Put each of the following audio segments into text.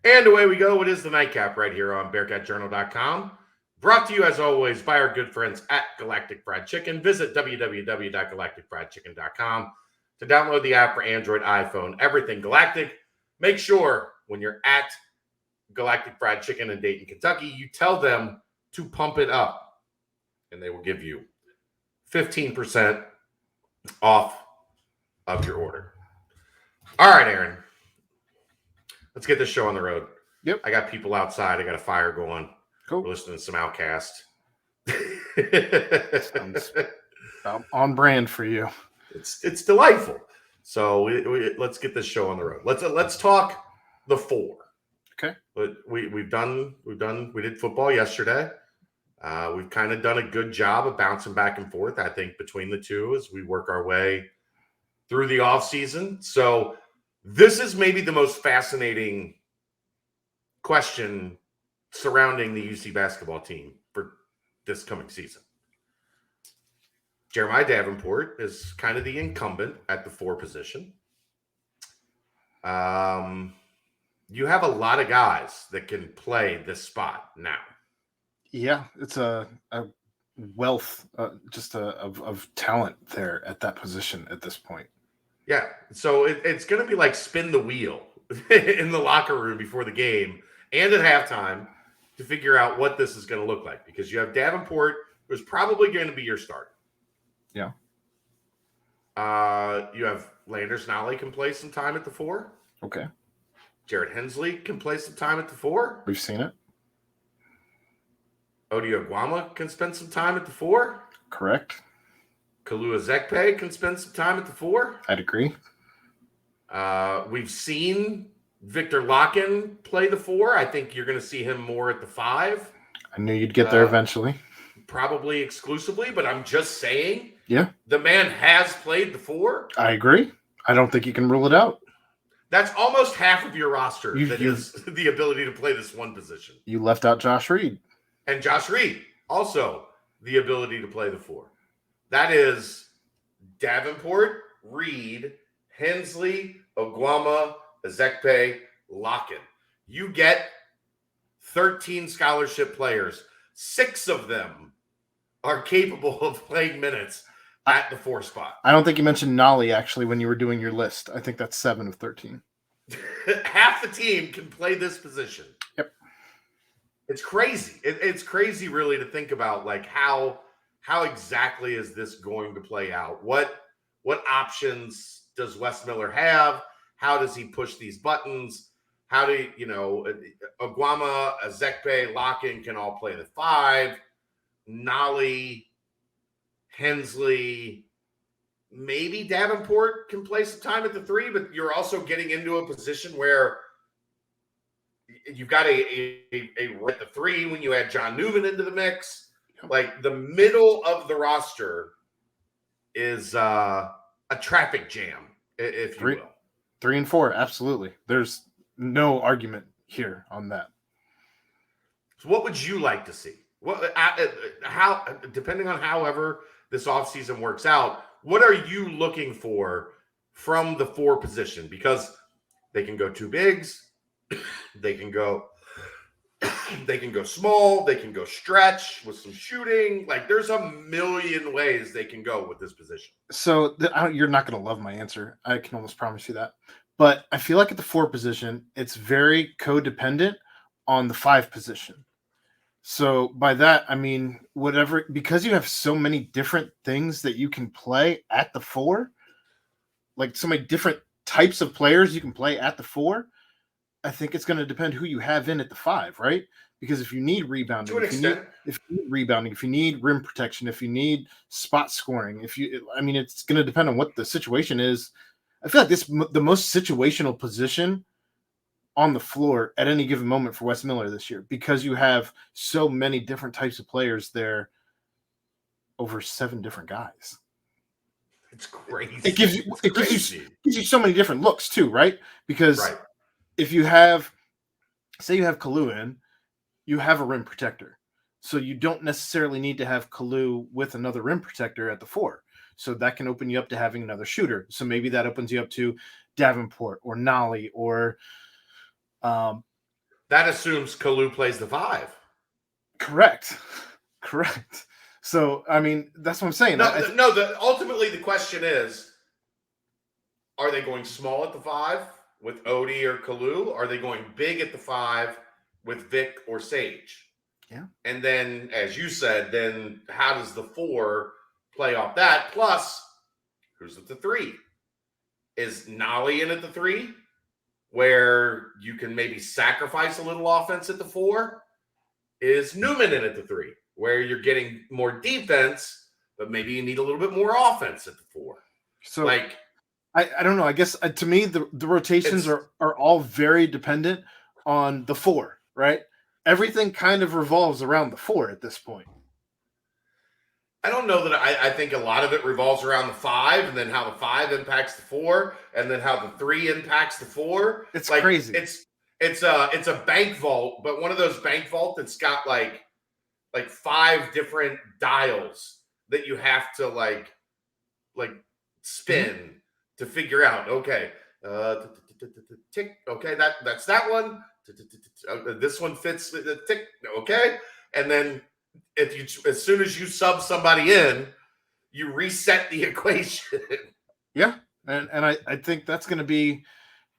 And away we go. It is the nightcap right here on BearcatJournal.com. Brought to you, as always, by our good friends at Galactic Fried Chicken. Visit www.galacticfriedchicken.com to download the app for Android, iPhone, everything Galactic. Make sure when you're at Galactic Fried Chicken in Dayton, Kentucky, you tell them to pump it up, and they will give you 15% off of your order. All right, Aaron. Let's get this show on the road. Yep. I got people outside. I got a fire going. Cool. We're listening to some Outcast. Sounds on brand for you. It's delightful. So let's get this show on the road. Let's talk the four. Okay. But we did football yesterday. We've kind of done a good job of bouncing back and forth, I think, between the two as we work our way through the offseason. So this is maybe the most fascinating question surrounding the UC basketball team for this coming season. Jeremiah Davenport is kind of the incumbent at the 4 position. You have a lot of guys that can play this spot now. Yeah, it's a wealth of talent there at that position at this point. Yeah, so it's going to be like spin the wheel in the locker room before the game and at halftime to figure out what this is going to look like, because you have Davenport, who's probably going to be your starter. Yeah. You have Landers Nolly can play some time at the 4. Okay. Jared Hensley can play some time at the 4. We've seen it. Odio Guama can spend some time at the 4. Correct. Kalua Zekpe can spend some time at the 4. I'd agree. We've seen Victor Locken play the 4. I think you're going to see him more at the 5. I knew you'd get there eventually. Probably exclusively, but I'm just saying. Yeah. The man has played the 4. I agree. I don't think you can rule it out. That's almost half of your roster that is the ability to play this one position. You left out Josh Reed. And Josh Reed, also the ability to play the 4. That is Davenport, Reed, Hensley, Oguama, Ezekpe, Locken. You get 13 scholarship players. 6 of them are capable of playing minutes at the 4 spot. I don't think you mentioned Nolly, actually, when you were doing your list. I think that's 7 of 13. Half the team can play this position. Yep. It's crazy. It's crazy, really, to think about, like, how exactly is this going to play out? What options does Wes Miller have? How does he push these buttons? How do Oguama, Ezekpe, Locken can all play the 5. Nolly, Hensley, maybe Davenport can play some time at the 3, but you're also getting into a position where you've got a at the 3 when you add John Newman into the mix. Like, the middle of the roster is a traffic jam, if you will. 3 and 4, absolutely. There's no argument here on that. So what would you like to see? How, depending on however this offseason works out, what are you looking for from the 4 position? Because they can go 2 bigs, they can go small, they can go stretch with some shooting. Like, there's a million ways they can go with this position. So you're not going to love my answer. I can almost promise you that. But I feel like at the 4 position, it's very codependent on the 5 position. So by that, I mean, because you have so many different things that you can play at the 4, like so many different types of players you can play at the 4, I think it's going to depend who you have in at the 5, right? Because if you need rebounding, if you need rim protection, if you need spot scoring, it's going to depend on what the situation is. I feel like the most situational position on the floor at any given moment for Wes Miller this year, because you have so many different types of players there over 7 different guys. It's crazy. It gives you so many different looks too, right? Because if you have, say you have Kalu in, you have a rim protector. So you don't necessarily need to have Kalu with another rim protector at the 4. So that can open you up to having another shooter. So maybe that opens you up to Davenport or Nolly or That assumes Kalu plays the 5. Correct. So, I mean, that's what I'm saying. Ultimately the question is, are they going small at the 5 with Odie or Kalu? Are they going big at the 5 with Vic or Sage? Yeah. And then, as you said, then how does the 4 play off that? Plus, who's at the 3? Is Nolly in at the 3, where you can maybe sacrifice a little offense at the 4? Is Newman in at the 3, where you're getting more defense, but maybe you need a little bit more offense at the 4? So, I don't know. I guess to me, the rotations are all very dependent on the 4, right? Everything kind of revolves around the 4 at this point. I don't know that I think a lot of it revolves around the 5, and then how the 5 impacts the 4, and then how the 3 impacts the 4. It's like, crazy. It's a bank vault, but one of those bank vault that's got like 5 different dials that you have to like spin to figure out. Okay, tick. Okay, that's that one. This one fits the tick. Okay, and then as soon as you sub somebody in, you reset the equation. Yeah, and I think that's going to be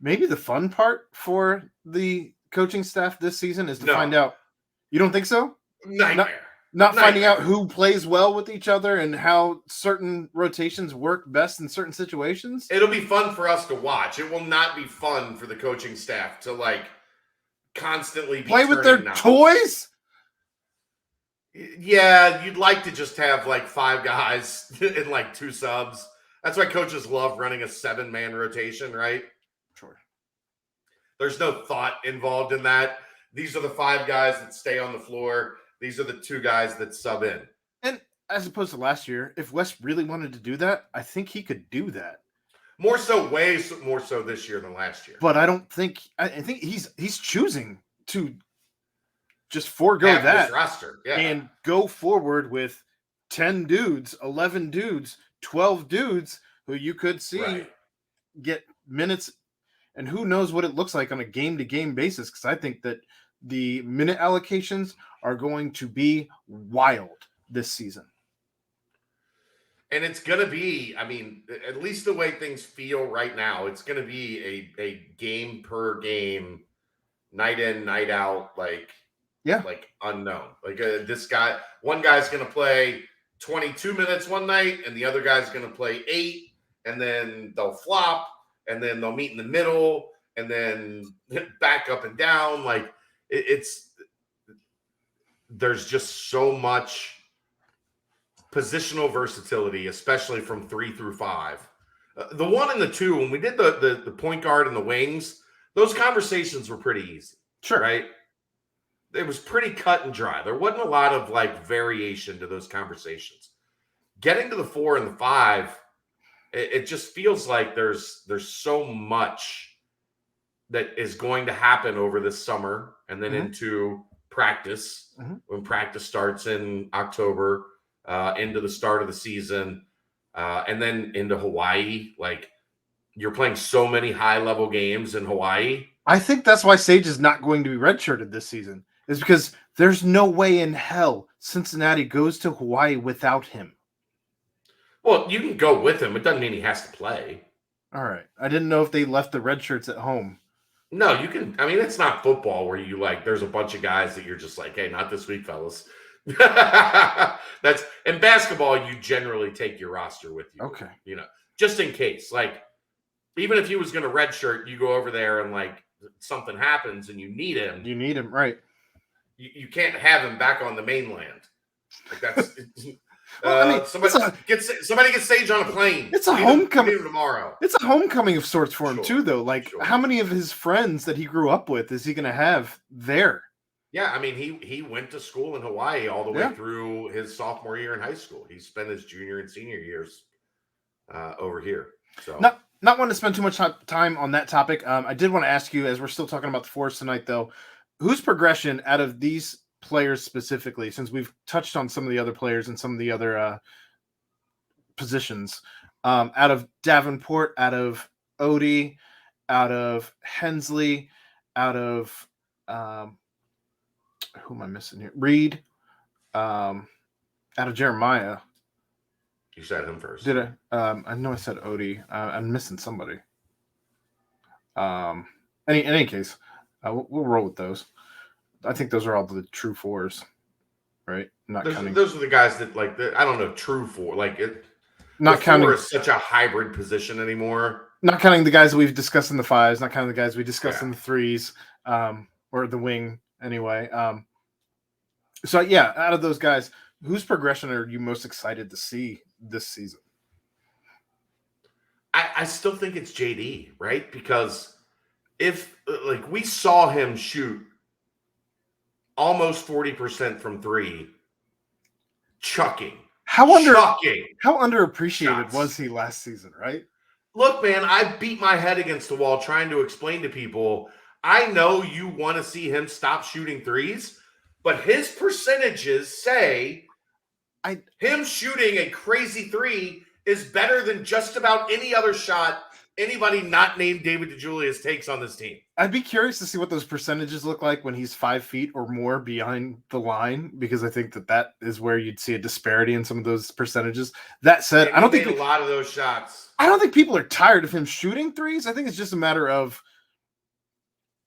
maybe the fun part for the coaching staff this season is to find out. You don't think so? Nightmare. Not finding out who plays well with each other and how certain rotations work best in certain situations. It'll be fun for us to watch. It will not be fun for the coaching staff to like constantly play with their toys. Yeah, you'd like to just have like 5 guys and like 2 subs. That's why coaches love running a 7-man rotation, right? Sure. There's no thought involved in that. These are the 5 guys that stay on the floor. These are the 2 guys that sub in. And as opposed to last year, if Wes really wanted to do that, I think he could do that. Way more so this year than last year. But I think he's choosing to just forego that roster, and go forward with 10 dudes, 11 dudes, 12 dudes who you could see get minutes, and who knows what it looks like on a game-to-game basis, because I think that the minute allocations are going to be wild this season. And it's going to be, I mean, at least the way things feel right now, it's going to be a game per game, night in, night out, like unknown. Like one guy's going to play 22 minutes one night, and the other guy's going to play 8, and then they'll flop, and then they'll meet in the middle, and then back up and down. Like there's just so much positional versatility, especially from 3 through 5. The 1 and the 2, when we did the point guard and the wings, those conversations were pretty easy. Sure. Right? It was pretty cut and dry. There wasn't a lot of like variation to those conversations. Getting to the 4 and the 5, it just feels like there's so much that is going to happen over this summer and then into practice when practice starts in October, into the start of the season, and then into Hawaii. Like, you're playing so many high-level games in Hawaii. I think that's why Sage is not going to be redshirted this season, is because there's no way in hell Cincinnati goes to Hawaii without him. Well, you can go with him. It doesn't mean he has to play. All right. I didn't know if they left the red shirts at home. No, you can. I mean, it's not football where you like, there's a bunch of guys that you're just like, hey, not this week, fellas. That's in basketball, you generally take your roster with you. Okay. You know, just in case. Like, even if he was going to redshirt, you go over there and like something happens and you need him. You need him, right? You can't have him back on the mainland. Like, that's well, I mean, somebody gets Sage on a plane. It's a homecoming tomorrow. It's a homecoming of sorts for him too, though. Like, how many of his friends that he grew up with is he going to have there? Yeah, I mean, he went to school in Hawaii all the way through his sophomore year in high school. He spent his junior and senior years over here. So not wanting to spend too much time on that topic. I did want to ask you, as we're still talking about the Force tonight, though, whose progression out of these players specifically, since we've touched on some of the other players and some of the other positions, out of Davenport, out of Odie, out of Hensley, out of Who am I missing here? Reed. Out of Jeremiah. You said him first. Did I? I know I said Odie. I'm missing somebody. In any case, we'll roll with those. I think those are all the true fours, right? Not counting. Those are the guys that like. I don't know, true four. Like it. Not the counting. Four is such a hybrid position anymore. Not counting the guys that we've discussed in the fives. Not counting the guys we discussed in the threes, or the wing anyway. So yeah, out of those guys, whose progression are you most excited to see this season? I still think it's JD, right? Because if like we saw him shoot almost 40% from three, chucking. How underappreciated shots. Was he last season, right? Look, man, I beat my head against the wall trying to explain to people, I know you want to see him stop shooting threes, but his percentages say him shooting a crazy three is better than just about any other shot anybody not named David DeJulius takes on this team. I'd be curious to see what those percentages look like when he's 5 feet or more behind the line, because I think that is where you'd see a disparity in some of those percentages. That said, I don't think a lot of those shots. I don't think people are tired of him shooting threes. I think it's just a matter of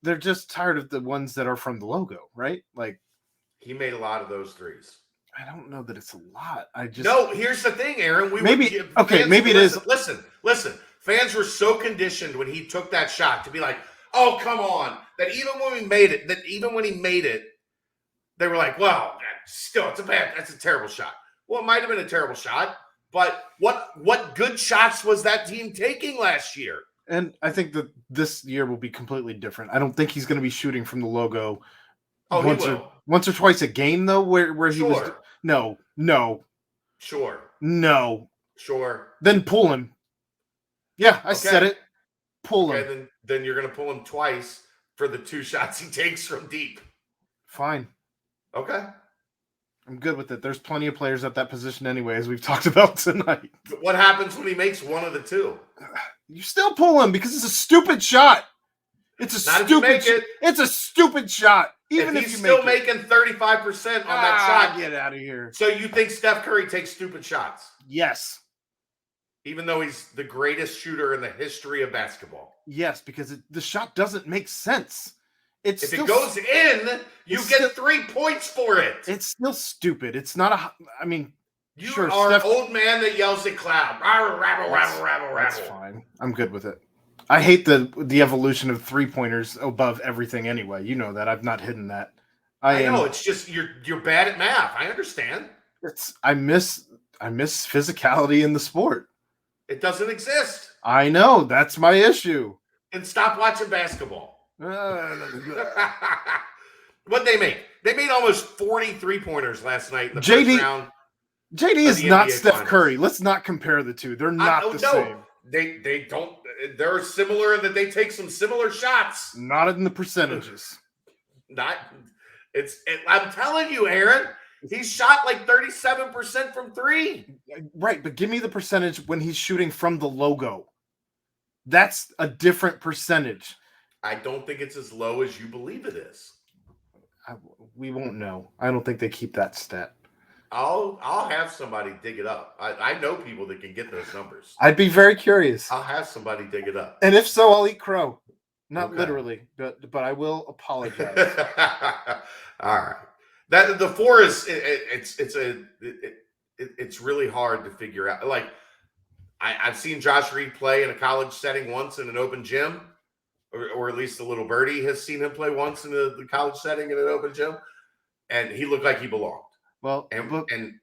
they're just tired of the ones that are from the logo, right? Like he made a lot of those threes. I don't know that it's a lot. No, here's the thing, Aaron. Maybe it is. Listen. Fans were so conditioned when he took that shot to be like, "Oh, come on!" That even when he made it, they were like, "Well, still, that's a terrible shot." Well, it might have been a terrible shot, but what good shots was that team taking last year? And I think that this year will be completely different. I don't think he's going to be shooting from the logo. Oh, once or twice a game though, where he was. No. Sure. Then pull him. Yeah, I said it. Pull him. Okay, then you're going to pull him twice for the 2 shots he takes from deep. Fine. Okay. I'm good with it. There's plenty of players at that position anyway, as we've talked about tonight. What happens when he makes one of the 2? You still pull him because it's a stupid shot. It's a stupid shot. Even if he's you still making 35% on that shot. Get out of here. So you think Steph Curry takes stupid shots? Yes. Even though he's the greatest shooter in the history of basketball. Yes, because the shot doesn't make sense. If it goes in, you get 3 points for it. It's still stupid. It's not you are an old man that yells at cloud. Rabble. That's fine. I'm good with it. I hate the evolution of 3-pointers above everything anyway. You know that. I've not hidden that. I know. It's just you're bad at math. I understand. I miss physicality in the sport. It doesn't exist. I know. That's my issue. And stop watching basketball. What they make? They made almost 40 3-pointers last night in the first round. JD is not Steph Curry. Let's not compare the two. They're not the same. They don't. They're similar in that they take some similar shots. Not in the percentages. I'm telling you, Aaron. He shot like 37% from 3. Right, but give me the percentage when he's shooting from the logo. That's a different percentage. I don't think it's as low as you believe it is. We won't know. I don't think they keep that stat. I'll have somebody dig it up. I know people that can get those numbers. I'd be very curious. I'll have somebody dig it up. And if so, I'll eat crow. Not literally, but I will apologize. All right. That the 4 is it's really hard to figure out. Like I've seen Josh Reed play in a college setting once in an open gym, or at least a little birdie has seen him play once in the college setting in an open gym, and he looked like he belonged. Well, and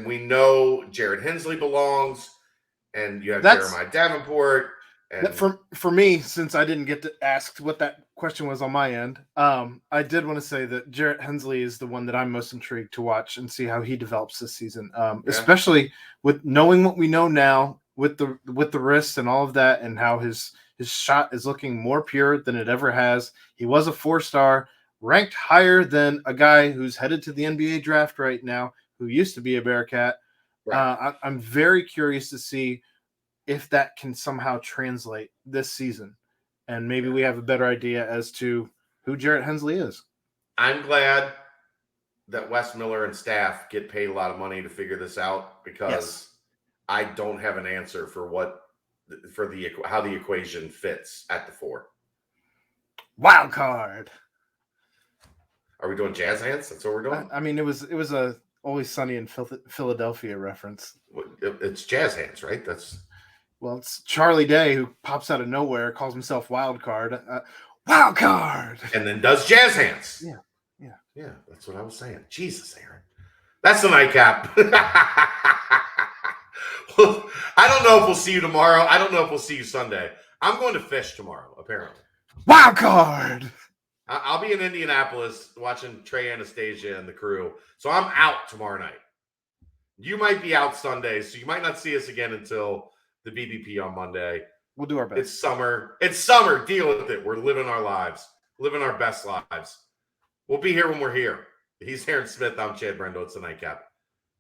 we know Jared Hensley belongs, and you have Jeremiah Davenport. And for me, since I didn't get to ask what that question was on my end, I did want to say that Jarrett Hensley is the one that I'm most intrigued to watch and see how he develops this season, especially with knowing what we know now with the wrist and all of that, and how his shot is looking more pure than it ever has. He was a 4-star, ranked higher than a guy who's headed to the NBA draft right now, who used to be a Bearcat. Right. I'm very curious to see if that can somehow translate this season. And maybe we have a better idea as to who Jarrett Hensley is. I'm glad that Wes Miller and staff get paid a lot of money to figure this out, because I don't have an answer for how the equation fits at the 4. Wild card. Are we doing jazz hands? That's what we're doing. I mean, it was a Always Sunny in Philadelphia reference. It's jazz hands, right? Well, it's Charlie Day who pops out of nowhere, calls himself Wild Card. Wild card! And then does jazz hands. Yeah. Yeah, that's what I was saying. Jesus, Aaron. That's the nightcap. Well, I don't know if we'll see you tomorrow. I don't know if we'll see you Sunday. I'm going to fish tomorrow, apparently. Wild card! I'll be in Indianapolis watching Trey Anastasia and the crew. So I'm out tomorrow night. You might be out Sunday, so you might not see us again until the BBP on Monday. We'll do our best. It's summer. It's summer. Deal with it. We're living our lives. Living our best lives. We'll be here when we're here. He's Aaron Smith. I'm Chad Brendel. It's the Nightcap.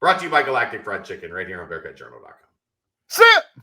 Brought to you by Galactic Fried Chicken right here on BearcatJournal.com. See ya!